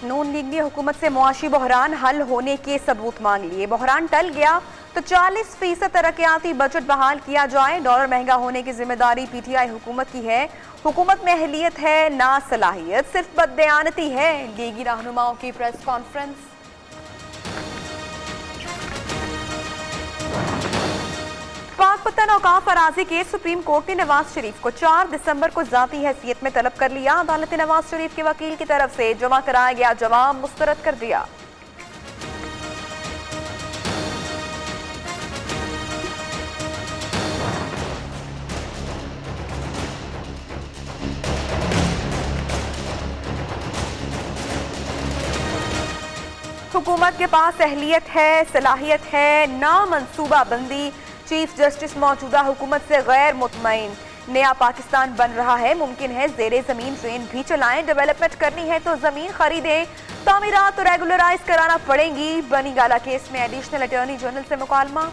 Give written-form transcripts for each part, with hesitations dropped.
नून league ने हुकूमत से मुआशी बहरान हल होने के सबूत मांग लिए। बहरान टल गया तो 40% तरक्याती बजट बहाल किया जाए। डॉलर महंगा होने की जिम्मेदारी पीटीआई हुकूमत की है। हुकूमत में अहलियत है ना सलाहियत, सिर्फ बददयानती है। लीगी रहनुमाओं की प्रेस कॉन्फ्रेंस। पाकपतन औकाफ अराजी केस सुप्रीम कोर्ट ने नवाज शरीफ को 4 दिसंबर को जाती हैसियत में तलब कर लिया। अदालत ने नवाज शरीफ के वकील की तरफ से जमा कराया गया जवाब मुस्तरद कर दिया। हुकूमत के पास अहलियत है, सलाहियत है ना मनसूबा बंदी। चीफ जस्टिस मौजूदा हुकूमत से गैर मुतमईन। नया पाकिस्तान बन रहा है, मुमकिन है ज़ेरे ज़मीन ट्रेन भी चलाएं। डेवलपमेंट करनी है तो ज़मीन खरीदें, तामीरात तो रेगुलराइज कराना पड़ेंगी। बनी गाला केस में एडिशनल अटॉर्नी जनरल से मुकालमा।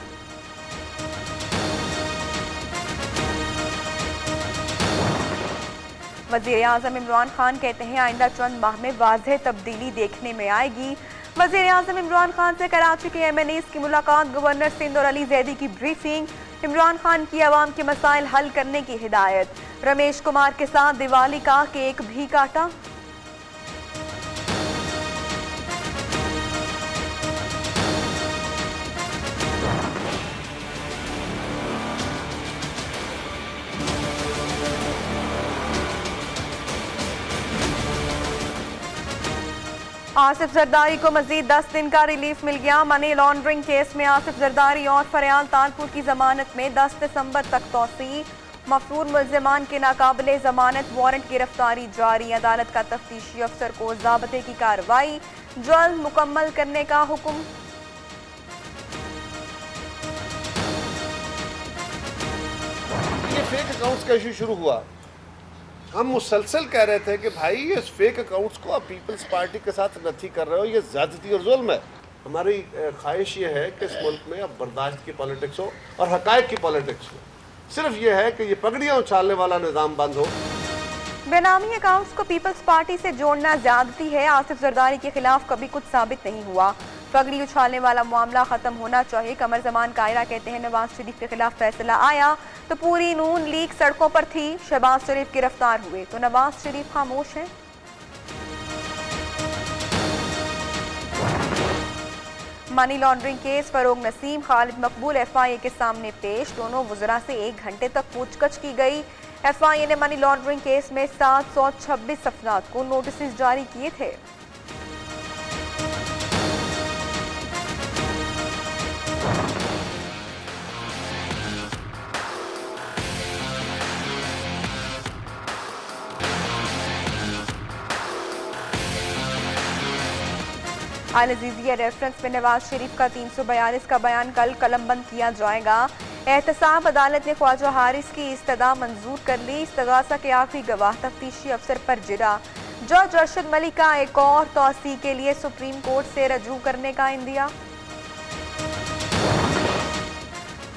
वज़ीर आज़म इमरान खान कहते हैं आइंदा चंद माह में वाज़ेह तब्दीली देखने में आएगी। वज़ीर आज़म इमरान खान से कराची के MNAs की मुलाकात। गवर्नर सिंध और अली जैदी की ब्रीफिंग। इमरान खान की आवाम के मसाइल हल करने की हिदायत। रमेश कुमार के साथ दिवाली का केक भी काटा। आसिफ जरदारी को मजीद 10 दिन का रिलीफ मिल गया। मनी लॉन्ड्रिंग केस में आसिफ जरदारी और फरयाल तालपुर की जमानत में 10 दिसंबर तक तौसी। मफरूर मुल्जिमान के नाकाबिले जमानत वारंट गिरफ्तारी जारी। अदालत का तफ्तीशी अफसर को ज़ाब्ते की कार्रवाई जल्द मुकम्मल करने का हुक्म। ये फेक अकाउंट्स का इशू शुरू हुआ। हम मुसलसल कह रहे थे कि भाई ये फेक अकाउंट्स को आप पीपल्स पार्टी के साथ नथी कर रहे हो, ये ज़्यादती और जुल्म है। हमारी ख्वाहिश ये है कि इस मुल्क में अब बर्दाश्त की पॉलिटिक्स हो और हक़ाइक़ की पॉलिटिक्स हो। सिर्फ ये है कि ये पगड़ियाँ उछालने वाला निज़ाम बंद हो। बेनामी अकाउंट्स को पीपल्स पार्टी से जोड़ना ज्यादती है। आसिफ जरदारी के खिलाफ कभी कुछ साबित नहीं हुआ। पगड़ी उछालने वाला मामला खत्म होना चाहिए। कमर जमान कायरा कहते हैं नवाज शरीफ के खिलाफ फैसला आया तो पूरी नून लीग सड़कों पर थी। शहबाज शरीफ गिरफ्तार हुए तो नवाज शरीफ खामोश हैं। Money laundering case Farogh Naseem Khalid Maqbool FIA के सामने पेश। दोनों वज़रा से 1 घंटे तक पूछताछ की गई। FIA ने मनी लॉन्ड्रिंग केस में 726 अफराद को नोटिस जारी किए थे। अल अजीजिया रेफरेंस में नवाज शरीफ का 342 का बयान कल कलमबंद किया जाएगा। एहतसाब अदालत ने ख्वाजा हारिस की इस्तदा मंजूर कर ली। इस्तगासा के आखिरी गवाह तफ्तीशी अफसर पर जिरा। जज अरशद मलिक का एक और तौसी के लिए सुप्रीम कोर्ट से रजू करने का इंदिया।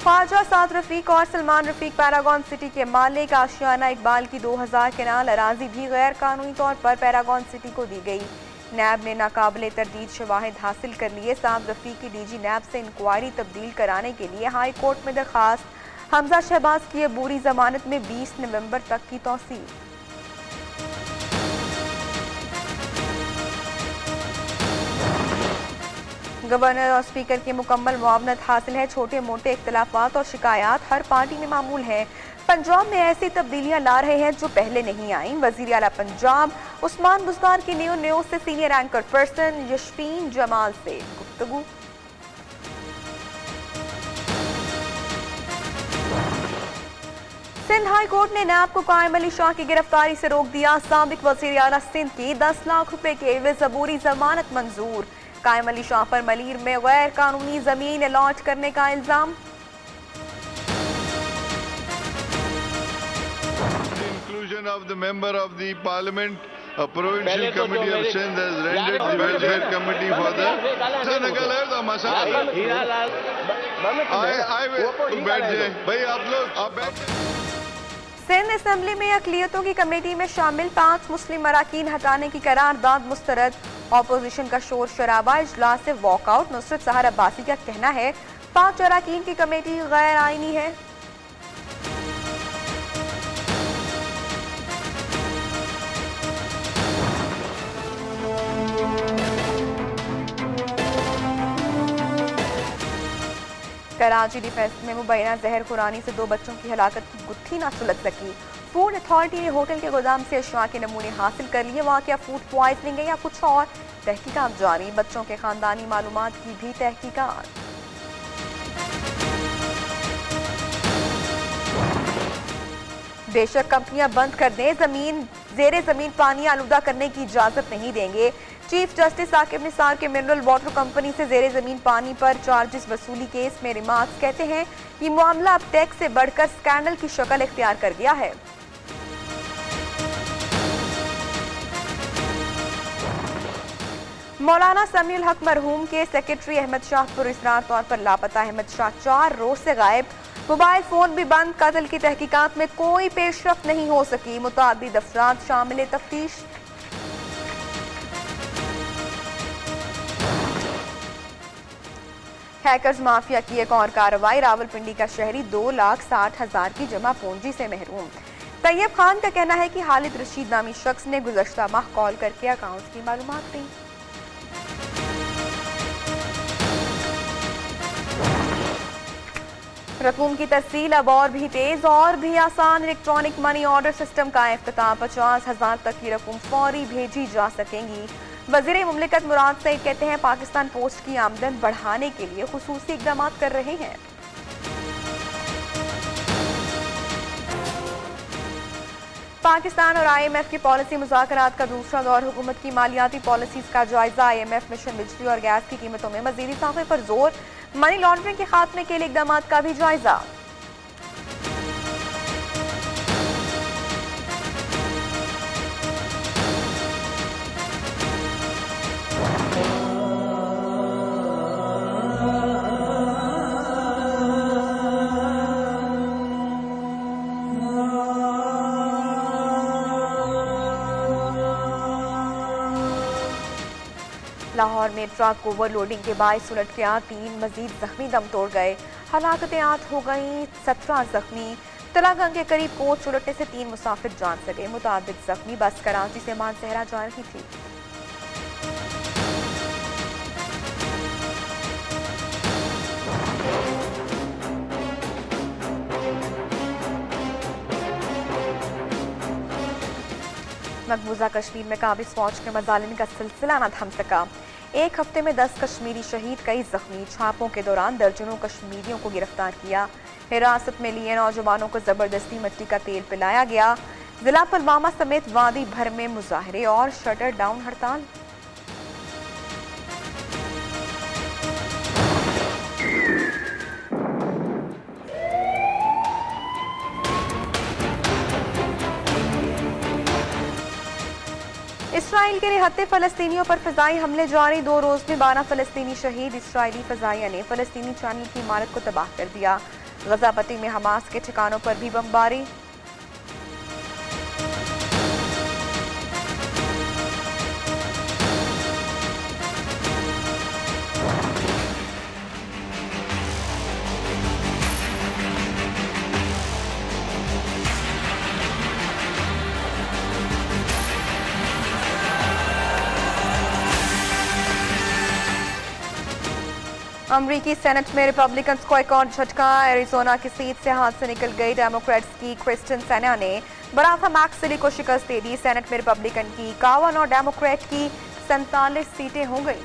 ख्वाजा साद रफीक और सलमान रफीक पैरागॉन सिटी के मालिक। आशियाना इकबाल की 2000 केनाल अराजी भी गैर कानूनी तौर पर पैरागॉन सिटी को दी गई। नैब ने नाकाबिले तरदीद शवाहिद हासिल कर लिए। साद रफीक की DG नैब से इंक्वायरी तब्दील कराने के लिए हाई कोर्ट में दरखास्त। हमजा शहबाज की अबूरी जमानत में 20 नवंबर तक की तौसील। गवर्नर और स्पीकर की मुकम्मल मुआवनत हासिल है। छोटे मोटे इख्तलाफात और शिकायत हर पार्टी में मामूल है। पंजाब में ऐसी तब्दीलियां ला रहे हैं जो पहले नहीं आई। वजीर आला पंजाब उस्मान बुज़दार की न्यूज़ से senior anchor person Yashfeen Jamal से गुफ्तगू। सिंध हाई कोर्ट ने नैब को कायम अली शाह की गिरफ्तारी से रोक दिया। साबिक वजीर आला सिंध की 10 लाख रुपए के एवज अबूरी जमानत मंजूर। कायम अली शाह पर मलीर में गैर कानूनी जमीन अलॉट करने का इल्जाम। Inclusion of the member of the parliament, a provincial committee of Sindh has rendered the welfare committee for the. I will बैठ जाए भाई आप लोग आप बैठ। सिंध असेंबली में अक़लियतों की कमेटी में शामिल 5 मुस्लिम अरकान हटाने की करारदाद मुस्तरद। ऑपोजिशन का शोर शराबा, इजलास से वॉकआउट। नुसरत सहर अब्बासी का कहना है 5 अरकान की कमेटी गैर आईनी है। कराची डिफेंस में मुबैना जहर खुरानी से 2 बच्चों की हलाकत की गुत्थी ना सुलझ सकी। फूड अथॉरिटी ने होटल के गोदाम से अशवा के नमूने हासिल कर लिए। वाकया फूड पॉइजनिंग है या कुछ और, तहकीकात जारी। बच्चों के खानदानी मालूमात की भी तहकीकात। बेशक कंपनियां बंद कर दें, जेरे जमीन पानी आलूदा करने की इजाजत नहीं देंगे। चीफ जस्टिस साकिब निसार के मिनरल वाटर कंपनी से जेरे जमीन पानी पर चार्जेस वसूली केस में रिमार्क्स। कहते हैं ये मामला अब टैक्स से बढ़कर स्कैंडल की शक्ल इख्तियार कर गया है। मौलाना समीउल हक मरहूम के सेक्रेटरी अहमद शाह पुरअसरार तौर पर लापता। अहमद शाह 4 रोज से गायब, मोबाइल फोन भी बंद। कत्ल की तहकीकात में कोई पेशरफ्त नहीं हो सकी। मुतादिद अफराद शामिल तफ्तीश। हैकर्स माफिया की एक और कार्रवाई। रावलपिंडी का शहरी 2,60,000 की जमा पूंजी से महरूम। तैयब खान का कहना है कि खालिद रशीद नामी शख्स ने गुज़श्ता माह कॉल करके अकाउंट की मालूमात दी। रकूम की तस्सील अब और भी तेज और भी आसान। इलेक्ट्रॉनिक मनी ऑर्डर सिस्टम का इफ्तिताह। 50,000 तक की रकूम फौरी भेजी जा सकेंगी। वज़ीर मुमलिकत मुराद सईद कहते हैं पाकिस्तान पोस्ट की आमदन बढ़ाने के लिए खुसूसी इक़दाम कर रहे हैं। पाकिस्तान और IMF की पॉलिसी मुज़ाकरात का दूसरा दौर। हुकूमत की मालियाती पॉलिसीज़ का जायजा। IMF मिशन बिजली और गैस की कीमतों में मज़ीद इज़ाफ़े पर जोर। मनी लॉन्ड्रिंग के खात्मे के लिए इक़दाम का भी जायजा। लाहौर में ट्रक ओवरलोडिंग के बायस उलट गया। 3 मजीद जख्मी दम तोड़ गए। हलाकतें 8 हो गई, 17 जख्मी। तलागंग के करीब कोच उलटने से 3 मुसाफिर जान सके। मुताबिक जख्मी। बस कराची से मानसहरा जा रही थी। मकबूजा कश्मीर में काबिज फौज के मजालिम का सिलसिला न थम सका। एक हफ्ते में 10 कश्मीरी शहीद, कई जख्मी। छापों के दौरान दर्जनों कश्मीरियों को गिरफ्तार किया। हिरासत में लिए नौजवानों को जबरदस्ती मिट्टी का तेल पिलाया गया। जिला पुलवामा समेत वादी भर में मुजाहरे और शटर डाउन हड़ताल। इसराइल के निहत्ते फलस्तीनियों पर फ़िज़ाई हमले जारी। 2 रोज़ में 12 फलस्तीनी शहीद। इसराइली फ़ज़ाइया ने फलस्तीनी चैनल की इमारत को तबाह कर दिया। गज़ा पट्टी में हमास के ठिकानों पर भी बमबारी। अमरीकी सेनेट में रिपब्लिकन्स को एक और झटका। एरिजोना की सीट से हाथ से निकल गई डेमोक्रेट्स की क्रिस्टिन सेना ने बराथा मैक्सिली को शिकस्त दे दी। सेनेट में रिपब्लिकन की 51 और डेमोक्रेट की 47 सीटें हो गई।